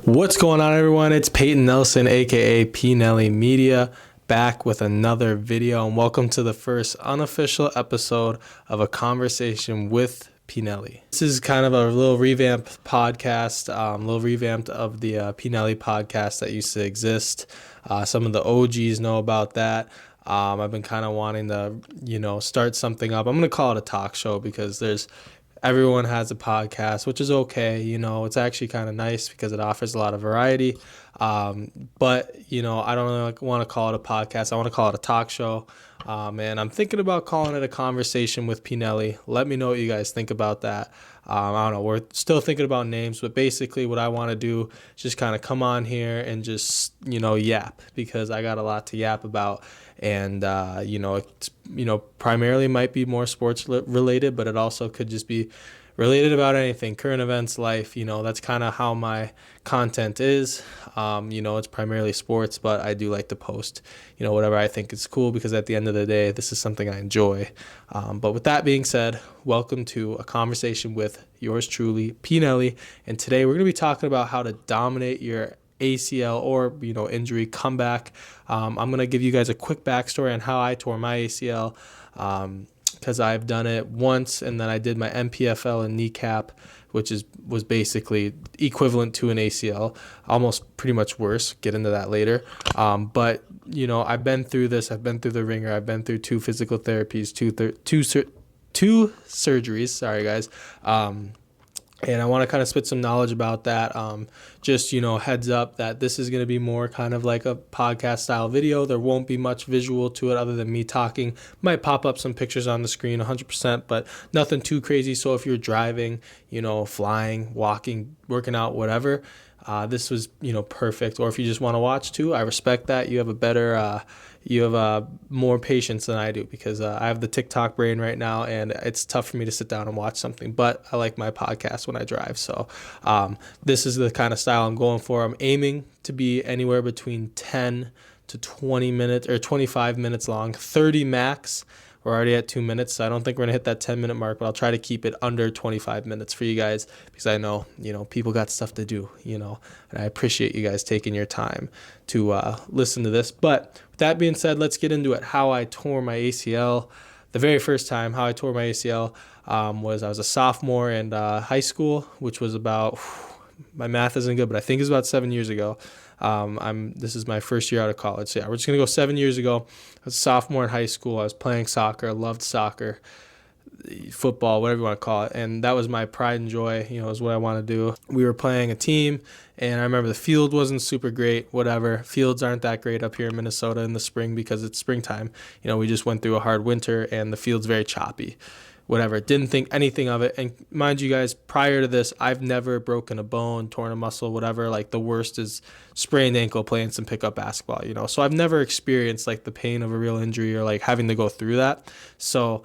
What's going on, everyone? It's Peyton Nelson, aka Pnelly Media, back with another video, and welcome to the first unofficial episode of a conversation with Pnelly. This is kind of a little revamped podcast, little revamped of the Pnelly podcast that used to exist. Some of the OGs know about that. I've been kind of wanting to, start something up. I'm going to call it a talk show because everyone has a podcast, which is okay. It's actually kind of nice because it offers a lot of variety. But I don't really want to call it a podcast. I want to call it a talk show. And I'm thinking about calling it a conversation with Pnelly. Let me know what you guys think about that. I don't know. We're still thinking about names, but basically what I want to do is just kind of come on here and just, yap, because I got a lot to yap about. And, it's, primarily might be more sports related, but it also could just be related about anything, current events, life. That's kind of how my content is. It's primarily sports, but I do like to post, whatever I think is cool, because at the end of the day, this is something I enjoy. But with that being said, welcome to a conversation with yours truly, Pnelly. And today we're going to be talking about how to dominate your ACL or injury comeback. I'm going to give you guys a quick backstory on how I tore my ACL, because I've done it once, and then I did my MPFL and kneecap, which was basically equivalent to an ACL, almost pretty much worse. Get into that later. But I've been through this. I've been through the ringer. I've been through two physical therapies, two surgeries. Sorry, guys. And I want to kind of spit some knowledge about that. Just, heads up that this is going to be more kind of like a podcast style video. There won't be much visual to it other than me talking. Might pop up some pictures on the screen 100%, but nothing too crazy. So if you're driving, flying, walking, working out, whatever, this was, perfect. Or if you just want to watch too, I respect that. You have more patience than I do, because I have the TikTok brain right now, and it's tough for me to sit down and watch something, but I like my podcast when I drive. So this is the kind of style I'm going for. I'm aiming to be anywhere between 10 to 20 minutes or 25 minutes long, 30 max. We're already at 2 minutes, so I don't think we're going to hit that 10-minute mark, but I'll try to keep it under 25 minutes for you guys, because I know, people got stuff to do, and I appreciate you guys taking your time to listen to this. But with that being said, let's get into it. How I tore my ACL. The very first time how I tore my ACL was I was a sophomore in high school, which was about, my math isn't good, but I think it was about 7 years ago. This is my first year out of college. So yeah, we're just going to go 7 years ago. I was a sophomore in high school. I was playing soccer. I loved soccer, football, whatever you want to call it. And that was my pride and joy, is what I want to do. We were playing a team, and I remember the field wasn't super great, whatever. Fields aren't that great up here in Minnesota in the spring because it's springtime. We just went through a hard winter, and the field's very choppy. Whatever, didn't think anything of it. And mind you guys, prior to this, I've never broken a bone, torn a muscle, whatever. Like, the worst is sprained ankle playing some pickup basketball, so I've never experienced like the pain of a real injury or like having to go through that. So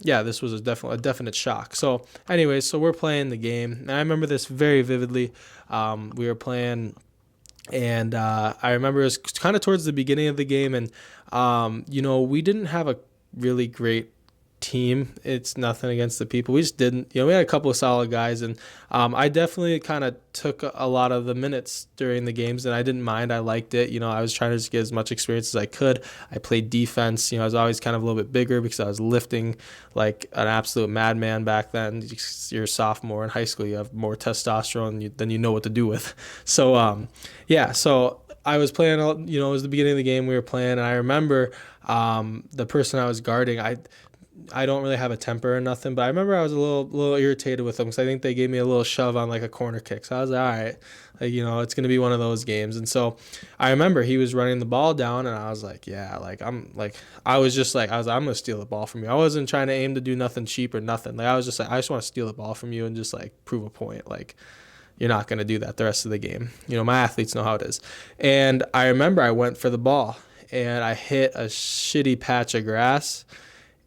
yeah, this was a definite shock. So anyways, so we're playing the game, and I remember this very vividly. We were playing, and I remember it was kind of towards the beginning of the game, and we didn't have a really great team. It's nothing against the people. We just didn't, we had a couple of solid guys, and I definitely kind of took a lot of the minutes during the games, and I didn't mind. I liked it. I was trying to just get as much experience as I could. I played defense. I was always kind of a little bit bigger because I was lifting like an absolute madman back then. You're a sophomore in high school. You have more testosterone than you know what to do with. So, yeah, so I was playing, it was the beginning of the game we were playing, and I remember the person I was guarding, I don't really have a temper or nothing, but I remember I was a little irritated with them because I think they gave me a little shove on like a corner kick. So I was like, all right, it's going to be one of those games. And so I remember he was running the ball down, and I was like, yeah, I'm going to steal the ball from you. I wasn't trying to aim to do nothing cheap or nothing. Like, I was just like, I just want to steal the ball from you and just like prove a point. Like, you're not going to do that the rest of the game. My athletes know how it is. And I remember I went for the ball, and I hit a shitty patch of grass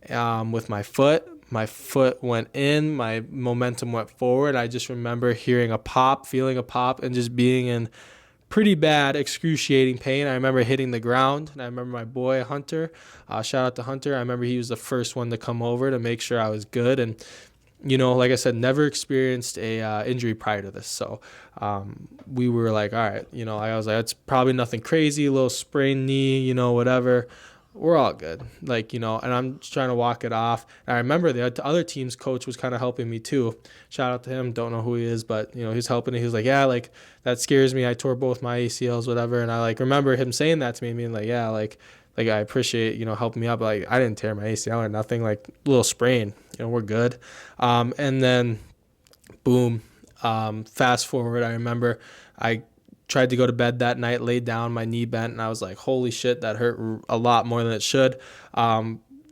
with my foot. My foot went in, my momentum went forward. I just remember hearing a pop, feeling a pop, and just being in pretty bad, excruciating pain. I remember hitting the ground, and I remember my boy Hunter, shout out to Hunter. I remember he was the first one to come over to make sure I was good, and like I said, never experienced a injury prior to this. So we were like, all right, I was like, it's probably nothing crazy, a little sprained knee, whatever. We're all good. And I'm just trying to walk it off. And I remember the other team's coach was kind of helping me too. Shout out to him. Don't know who he is, but, he's helping. He was like, yeah, like that scares me. I tore both my ACLs, whatever. And I remember him saying that to me and being like, yeah, like I appreciate, helping me out, but I didn't tear my ACL or nothing, like a little sprain, we're good. And then boom, fast forward, I remember I tried to go to bed that night, laid down, my knee bent, and I was like, holy shit, that hurt a lot more than it should.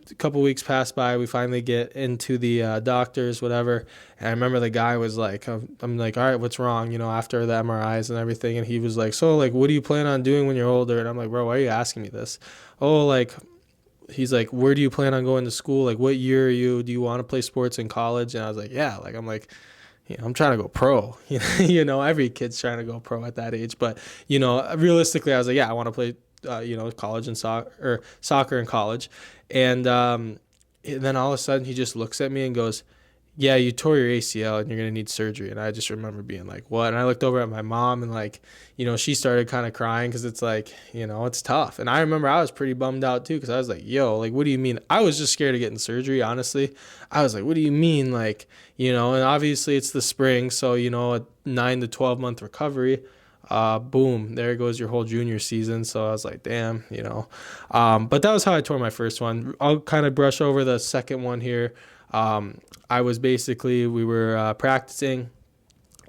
A couple weeks passed by, we finally get into the doctors, whatever, and I remember the guy was like, I'm like, all right, what's wrong, after the MRIs and everything, and he was like, so, like, what do you plan on doing when you're older? And I'm like, bro, why are you asking me this? Oh, like, he's like, where do you plan on going to school? Like, what year are you? Do you want to play sports in college? And I was like, yeah. Like, I'm like, I'm trying to go pro. Every kid's trying to go pro at that age. But, realistically, I was like, yeah, I want to play, college and soccer in college. And then all of a sudden he just looks at me and goes, yeah, you tore your ACL and you're going to need surgery. And I just remember being like, what? And I looked over at my mom and she started kind of crying because it's like, it's tough. And I remember I was pretty bummed out too because I was like, yo, like, what do you mean? I was just scared of getting surgery, honestly. I was like, what do you mean? Like, and obviously it's the spring. So, a 9 to 12 month recovery. Boom, there goes your whole junior season. So I was like, damn, but that was how I tore my first one. I'll kind of brush over the second one here. We were practicing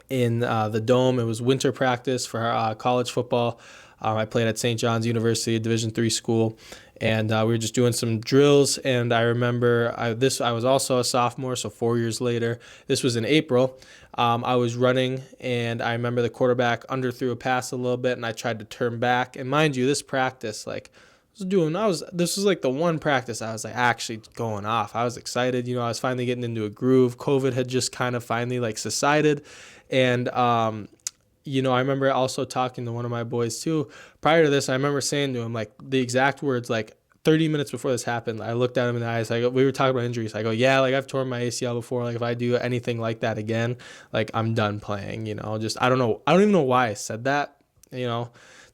in the Dome. It was winter practice for college football. I played at St. John's University, a Division III school, and we were just doing some drills. And I remember I was also a sophomore, so 4 years later. This was in April. I was running, and I remember the quarterback underthrew a pass a little bit, and I tried to turn back. And mind you, this practice, this was like the one practice I was like actually going off. I was excited. I was finally getting into a groove. COVID had just kind of finally like subsided. And, I remember also talking to one of my boys too. Prior to this, I remember saying to him like the exact words, like 30 minutes before this happened, I looked at him in the eyes. We were talking about injuries. I go, yeah, like I've torn my ACL before. Like if I do anything like that again, like I'm done playing, just, I don't know. I don't even know why I said that,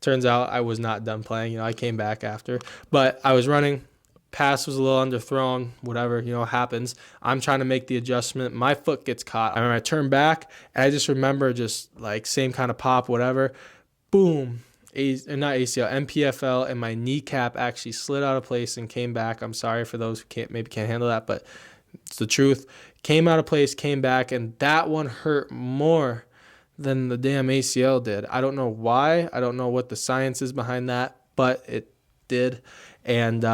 Turns out I was not done playing. I came back after, but I was running. Pass was a little underthrown, whatever, happens. I'm trying to make the adjustment. My foot gets caught. I remember I turned back, and I just remember just like same kind of pop, whatever. Boom. Not ACL, MPFL, and my kneecap actually slid out of place and came back. I'm sorry for those who can't handle that, but it's the truth. Came out of place, came back, and that one hurt more than the damn ACL did. I don't know why. I don't know what the science is behind that, but it did. And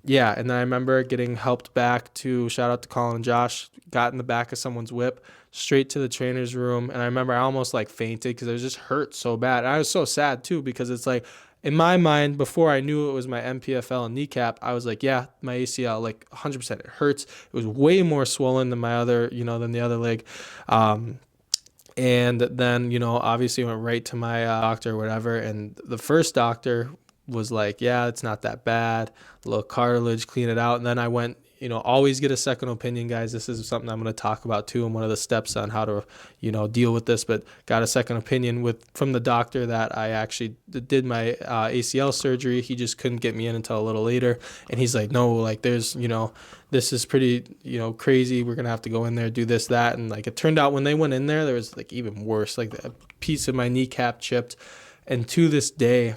and then I remember getting helped back to, shout out to Colin and Josh, got in the back of someone's whip, straight to the trainer's room. And I remember I almost like fainted because I was just hurt so bad. And I was so sad too because it's like, in my mind, before I knew it was my MPFL and kneecap, I was like, yeah, my ACL, like 100%, it hurts. It was way more swollen than my other, than the other leg. And then, obviously went right to my doctor or whatever. And the first doctor was like, yeah, it's not that bad. A little cartilage, clean it out. And then I went, always get a second opinion, guys. This is something I'm going to talk about too, and one of the steps on how to, deal with this. But got a second opinion from the doctor that I actually did my ACL surgery. He just couldn't get me in until a little later. And he's like, no, like there's, this is pretty, crazy. We're going to have to go in there, do this, that. And like, it turned out when they went in there was like even worse, like a piece of my kneecap chipped. And to this day,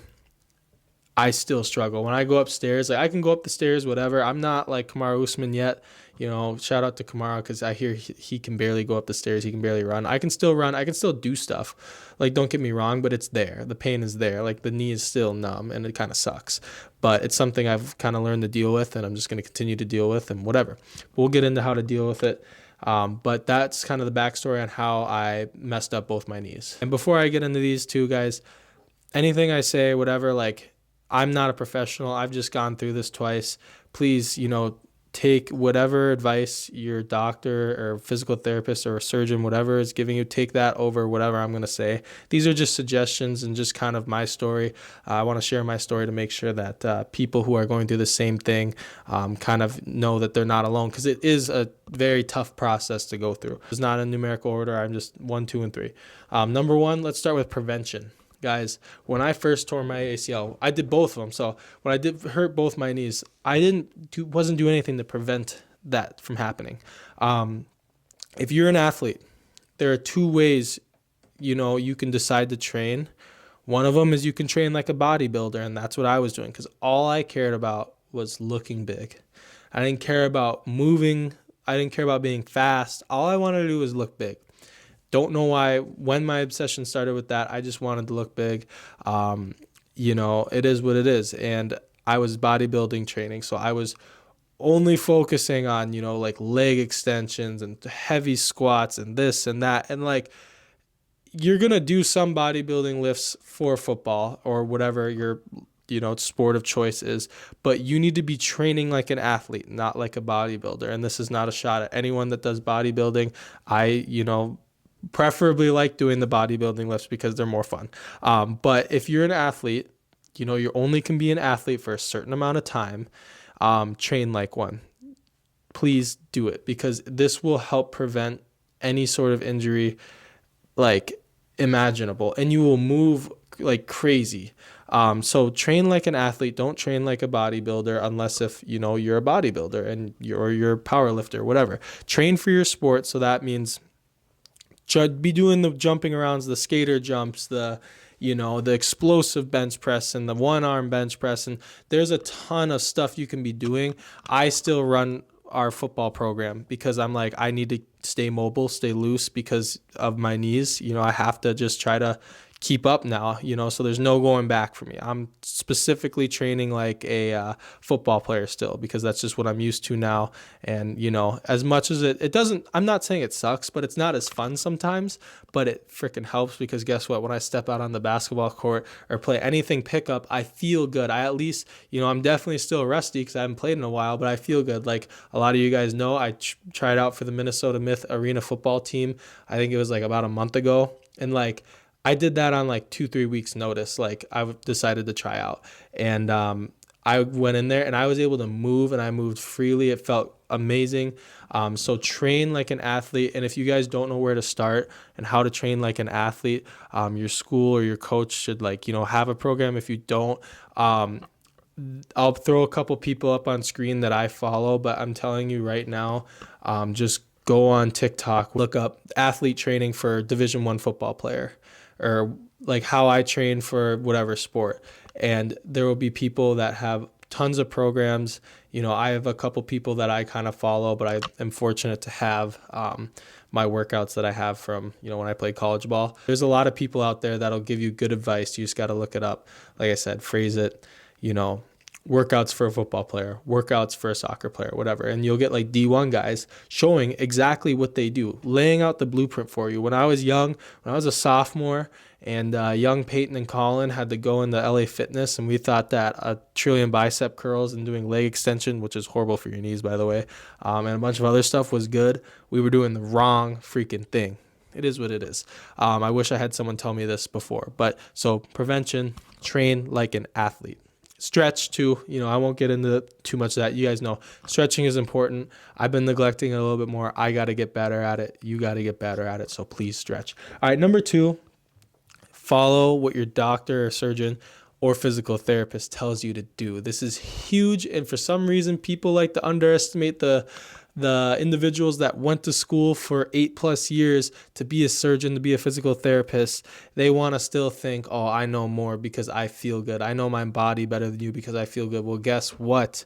I still struggle. When I go upstairs, like I can go up the stairs, whatever. I'm not like Kamaru Usman yet. Shout out to Kamaru because I hear he can barely go up the stairs. He can barely run. I can still run. I can still do stuff. Like, don't get me wrong, but it's there. The pain is there. Like, the knee is still numb, and it kind of sucks. But it's something I've kind of learned to deal with, and I'm just going to continue to deal with, and whatever. We'll get into how to deal with it. But that's kind of the backstory on how I messed up both my knees. And before I get into these two, guys, anything I say, whatever, like, I'm not a professional. I've just gone through this twice. Please, take whatever advice your doctor or physical therapist or surgeon, whatever is giving you, take that over whatever I'm going to say. These are just suggestions and just kind of my story. I want to share my story to make sure that people who are going through the same thing kind of know that they're not alone, because it is a very tough process to go through. It's not a numerical order. I'm just 1, 2, and 3. Number 1, let's start with prevention. Guys, when I first tore my ACL, I did both of them. So when I did hurt both my knees, I wasn't doing anything to prevent that from happening. If you're an athlete, there are 2 ways, you can decide to train. One of them is you can train like a bodybuilder, and that's what I was doing, because all I cared about was looking big. I didn't care about moving. I didn't care about being fast. All I wanted to do was look big. Don't know why. When my obsession started with that, I just wanted to look big. It is what it is. And I was bodybuilding training, so I was only focusing on, like leg extensions and heavy squats and this and that. And like, you're going to do some bodybuilding lifts for football or whatever your, sport of choice is, but you need to be training like an athlete, not like a bodybuilder. And this is not a shot at anyone that does bodybuilding. I preferably like doing the bodybuilding lifts because they're more fun. But if you're an athlete, you only can be an athlete for a certain amount of time. Train like one. Please do it, because this will help prevent any sort of injury like imaginable, and you will move like crazy. So train like an athlete. Don't train like a bodybuilder unless if you're a bodybuilder and you're a power lifter, whatever. Train for your sport. So that means be doing the jumping arounds, the skater jumps, the explosive bench press and the 1-arm bench press. And there's a ton of stuff you can be doing. I still run our football program because I'm like, I need to stay mobile, stay loose because of my knees. I have to just try to keep up now, so there's no going back for me. I'm specifically training like a football player still, because that's just what I'm used to now. And, as much as it doesn't, I'm not saying it sucks, but it's not as fun sometimes, but it freaking helps, because guess what? When I step out on the basketball court or play anything pickup, I feel good. I at least, I'm definitely still rusty because I haven't played in a while, but I feel good. Like a lot of you guys know, I tried out for the Minnesota Myth Arena football team. I think it was like about a month ago. And like, I did that on like 2-3 weeks notice. Like I decided to try out, and I went in there and I was able to move, and I moved freely. It felt amazing. So train like an athlete. And if you guys don't know where to start and how to train like an athlete, your school or your coach should have a program. If you don't, I'll throw a couple people up on screen that I follow, but I'm telling you right now, just go on TikTok, look up athlete training for Division I football player, or like how I train for whatever sport. And there will be people that have tons of programs. I have a couple people that I kind of follow, but I am fortunate to have my workouts that I have from, when I played college ball. There's a lot of people out there that'll give you good advice. You just got to look it up. Like I said, phrase it, workouts for a football player, workouts for a soccer player, whatever. And you'll get like D1 guys showing exactly what they do, laying out the blueprint for you. When I was young, when I was a sophomore, and young Peyton and Colin had to go into LA Fitness, and we thought that a trillion bicep curls and doing leg extension, which is horrible for your knees, by the way, and a bunch of other stuff was good. We were doing the wrong freaking thing. It is what it is. I wish I had someone tell me this before. But so prevention, train like an athlete. Stretch too, I won't get into too much of that. You guys know stretching is important. I've been neglecting it a little bit more. I got to get better at it. You got to get better at it. So please stretch. All right, number 2, follow what your doctor or surgeon or physical therapist tells you to do. This is huge. And for some reason, people like to underestimate the individuals that went to school for 8+ years to be a surgeon, to be a physical therapist. They want to still think, oh, I know more because I feel good. I know my body better than you because I feel good. Well, guess what?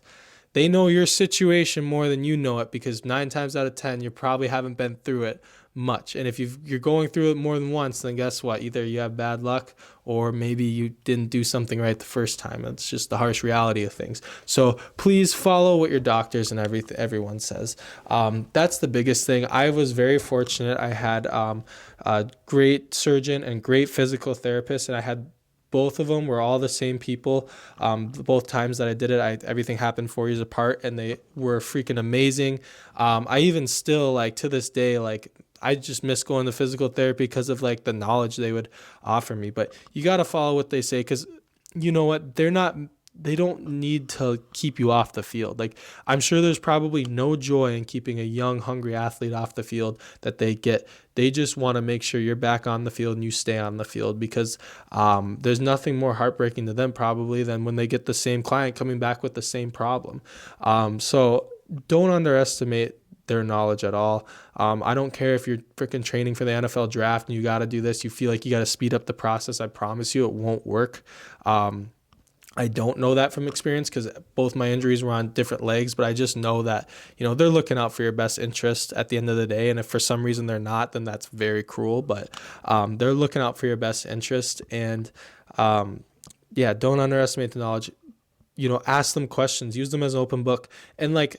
They know your situation more than you know it, because 9 times out of 10, you probably haven't been through it much. And if you're going through it more than once, then guess what? Either you have bad luck, or maybe you didn't do something right the first time. It's just the harsh reality of things. So please follow what your doctors and everyone says. That's the biggest thing. I was very fortunate. I had a great surgeon and great physical therapist, and I had both of them were all the same people. Both times that I did it, everything happened 4 years apart, and they were freaking amazing. I even still, like, to this day, like, I just miss going to physical therapy because of like the knowledge they would offer me. But you got to follow what they say, because you know what? They don't need to keep you off the field. Like, I'm sure there's probably no joy in keeping a young, hungry athlete off the field that they get. They just want to make sure you're back on the field and you stay on the field, because there's nothing more heartbreaking to them probably than when they get the same client coming back with the same problem. So don't underestimate their knowledge at all. I don't care if you're freaking training for the NFL draft and you got to do this. You feel like you got to speed up the process. I promise you it won't work. I don't know that from experience because both my injuries were on different legs, but I just know that, they're looking out for your best interest at the end of the day. And if for some reason they're not, then that's very cruel, but they're looking out for your best interest. And yeah, don't underestimate the knowledge. Ask them questions, use them as an open book, and like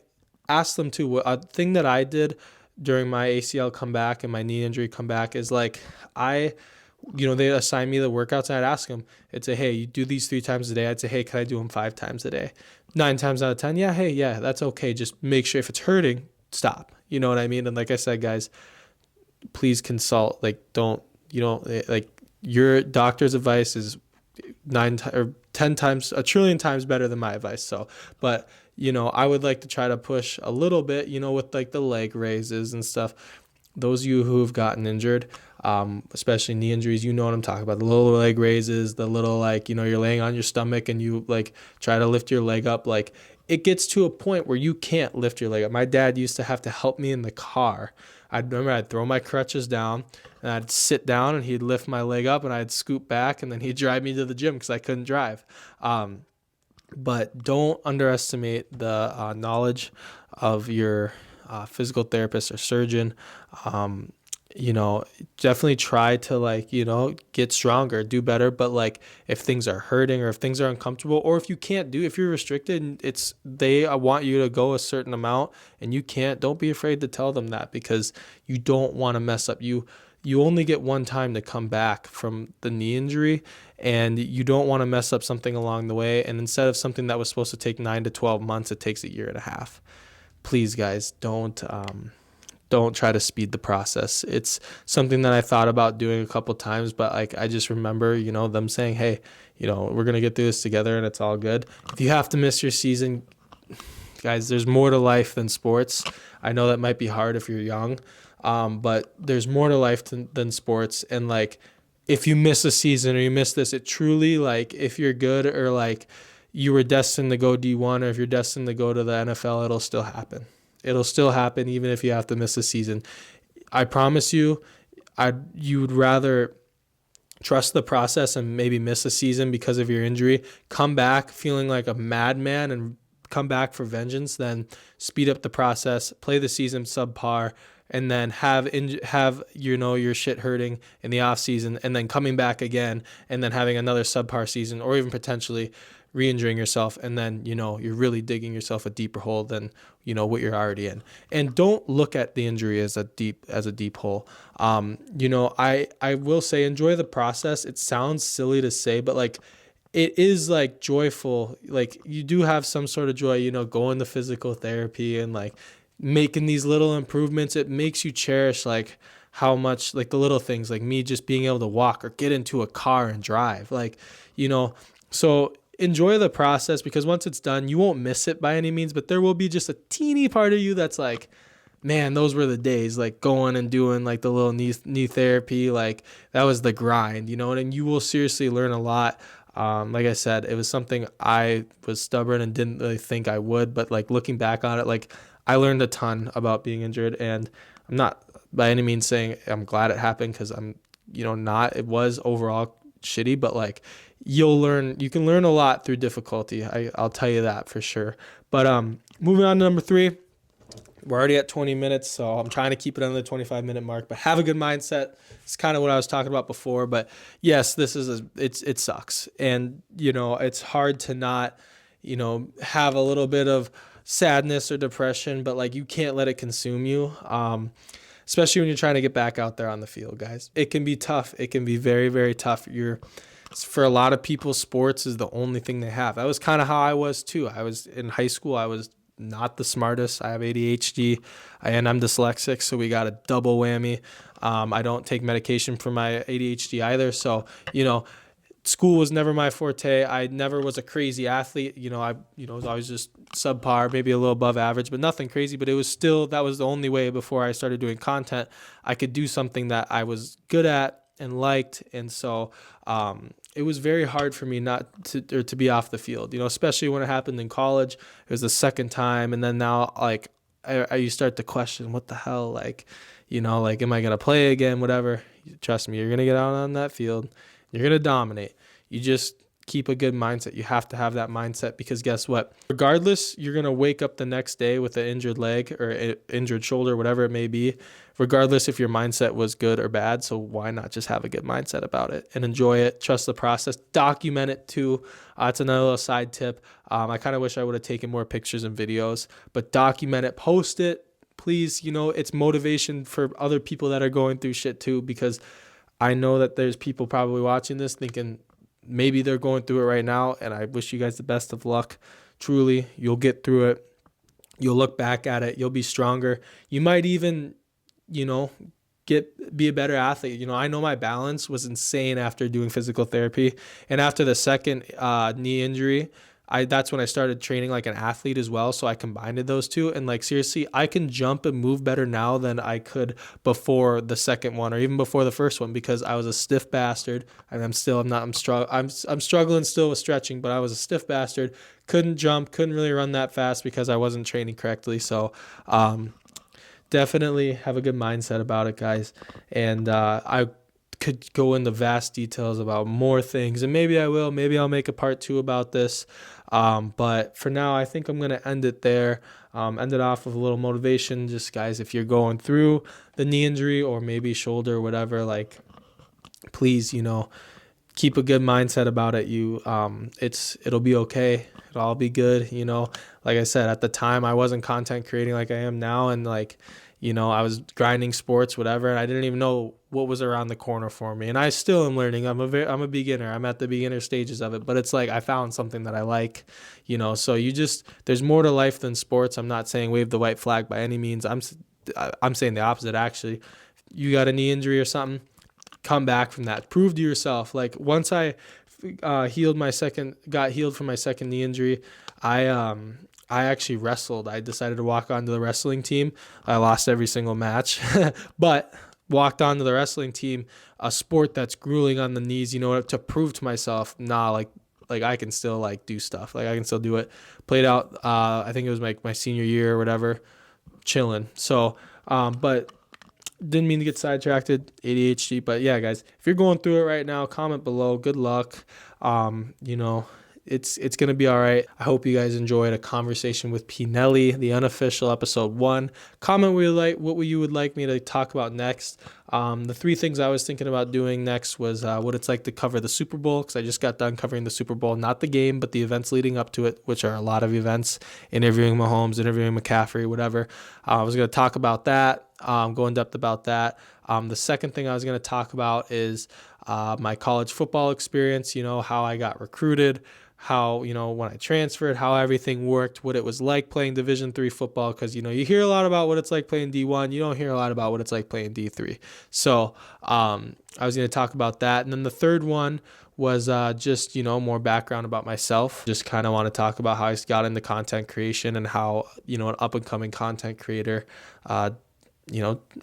ask them too. A thing that I did during my ACL comeback and my knee injury comeback is like, they assign me the workouts and I'd ask them. I'd say, hey, you do these 3 times a day. I'd say, hey, can I do them 5 times a day? 9 times out of 10, yeah, hey, yeah, that's okay. Just make sure if it's hurting, stop. You know what I mean? And like I said, guys, please consult. Like, like your doctor's advice is 9 or 10 times, a trillion times better than my advice. So, but I would like to try to push a little bit, with like the leg raises and stuff. Those of you who have gotten injured, especially knee injuries, you know what I'm talking about. The little leg raises, the little, like, you're laying on your stomach and you like try to lift your leg up. Like, it gets to a point where you can't lift your leg up. My dad used to have to help me in the car. I'd throw my crutches down and I'd sit down and he'd lift my leg up and I'd scoot back and then he'd drive me to the gym because I couldn't drive. But don't underestimate the knowledge of your physical therapist or surgeon. Definitely try to get stronger, do better. But like, if things are hurting or if things are uncomfortable, or if you can't if you're restricted, they want you to go a certain amount and you can't, don't be afraid to tell them that, because you don't want to mess up. You only get one time to come back from the knee injury, and you don't want to mess up something along the way. And instead of something that was supposed to take 9 to 12 months, it takes 1.5 years. Please, guys, don't try to speed the process. It's something that I thought about doing a couple times, but like, I just remember, them saying, hey, we're going to get through this together and it's all good. If you have to miss your season, guys, there's more to life than sports. I know that might be hard if you're young, but there's more to life than sports. And like, if you miss a season or you miss this, it truly, like, if you're good or like you were destined to go D1 or if you're destined to go to the NFL, it'll still happen. It'll still happen even if you have to miss a season. I promise you, you would rather trust the process and maybe miss a season because of your injury, come back feeling like a madman and come back for vengeance, than speed up the process, play the season subpar, and then have your shit hurting in the off season, and then coming back again and then having another subpar season, or even potentially re-injuring yourself, and then you're really digging yourself a deeper hole than what you're already in. And don't look at the injury as a deep hole. I will say, enjoy the process. It sounds silly to say, but like, it is like joyful. Like, you do have some sort of joy, going to physical therapy and like making these little improvements. It makes you cherish like how much, like, the little things, like me just being able to walk or get into a car and drive, like, so enjoy the process, because once it's done, you won't miss it by any means, but there will be just a teeny part of you that's like, man, those were the days, like going and doing like the little knee therapy, like that was the grind, and you will seriously learn a lot. Like I said, it was something I was stubborn and didn't really think I would, but like looking back on it, like I learned a ton about being injured, and I'm not by any means saying I'm glad it happened, because I'm, not, it was overall shitty, but like you can learn a lot through difficulty. I'll tell you that for sure. But moving on to number 3, we're already at 20 minutes, so I'm trying to keep it under the 25-minute mark, but have a good mindset. It's kind of what I was talking about before, but yes, it sucks. And, it's hard to not, have a little bit of sadness or depression, but like, you can't let it consume you. Especially when you're trying to get back out there on the field, guys. It can be tough. It can be very, very tough. for a lot of people, sports is the only thing they have. That was kind of how I was too. I was in high school. I was not the smartest. I have ADHD and I'm dyslexic, so we got a double whammy. I don't take medication for my ADHD either. So, school was never my forte. I never was a crazy athlete. I was always just subpar, maybe a little above average, but nothing crazy. But it was still, that was the only way before I started doing content, I could do something that I was good at and liked. And so it was very hard for me not to be off the field, especially when it happened in college. It was the second time. And then now, like, you start to question, what the hell, like, am I going to play again, whatever. Trust me, you're going to get out on that field. You're going to dominate. You just keep a good mindset. You have to have that mindset, because guess what? Regardless, you're going to wake up the next day with an injured leg or an injured shoulder, whatever it may be, regardless if your mindset was good or bad. So why not just have a good mindset about it and enjoy it? Trust the process. Document it too. It's another little side tip. I kind of wish I would have taken more pictures and videos, but document it, post it. Please, it's motivation for other people that are going through shit too, because I know that there's people probably watching this thinking maybe they're going through it right now, and I wish you guys the best of luck. Truly, you'll get through it. You'll look back at it. You'll be stronger. You might even, be a better athlete. I know my balance was insane after doing physical therapy, and after the second knee injury, that's when I started training like an athlete as well. So I combined those two, and like seriously, I can jump and move better now than I could before the second one or even before the first one, because I was a stiff bastard, and I'm struggling still with stretching, but I was a stiff bastard. Couldn't jump, couldn't really run that fast because I wasn't training correctly. So definitely have a good mindset about it, guys. And I could go into vast details about more things, and maybe I will. Maybe I'll make a part 2 about this. But for now, I think I'm going to end it there. End it off with a little motivation. Just, guys, if you're going through the knee injury or maybe shoulder or whatever, like, please, keep a good mindset about it. It'll be okay. It'll all be good. Like I said, at the time I wasn't content creating like I am now. And like, I was grinding sports, whatever, and I didn't even know what was around the corner for me. And I still am learning. I'm a beginner. I'm at the beginner stages of it, but it's like I found something that I like, so there's more to life than sports. I'm not saying wave the white flag by any means. I'm saying the opposite, actually. You got a knee injury or something, come back from that. Prove to yourself. Like, once I got healed from my second knee injury, I actually wrestled. I decided to walk onto the wrestling team. I lost every single match, but walked onto the wrestling team, a sport that's grueling on the knees, to prove to myself, like I can still like do stuff. Like, I can still do it. Played out, I think it was like my senior year or whatever, chilling. So, but didn't mean to get sidetracked, ADHD. But yeah, guys, if you're going through it right now, comment below. Good luck. It's going to be all right. I hope you guys enjoyed a conversation with Pnelly, the unofficial episode 1. Comment what you would like me to talk about next. The 3 things I was thinking about doing next was what it's like to cover the Super Bowl, because I just got done covering the Super Bowl, not the game, but the events leading up to it, which are a lot of events, interviewing Mahomes, interviewing McCaffrey, whatever. I was going to talk about that, go in depth about that. The second thing I was going to talk about is my college football experience, how I got recruited, how, when I transferred, how everything worked, what it was like playing Division III football, because, you hear a lot about what it's like playing D1. You don't hear a lot about what it's like playing D3. So I was going to talk about that. And then the third one was just, more background about myself. Just kind of want to talk about how I got into content creation and how, an up-and-coming content creator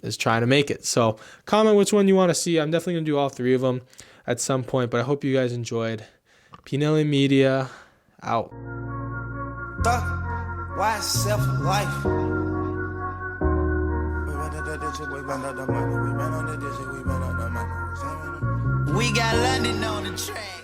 is trying to make it. So comment which one you want to see. I'm definitely going to do all 3 of them at some point, but I hope you guys enjoyed. Pnelly Media, out. Why self-life? We got London on the track.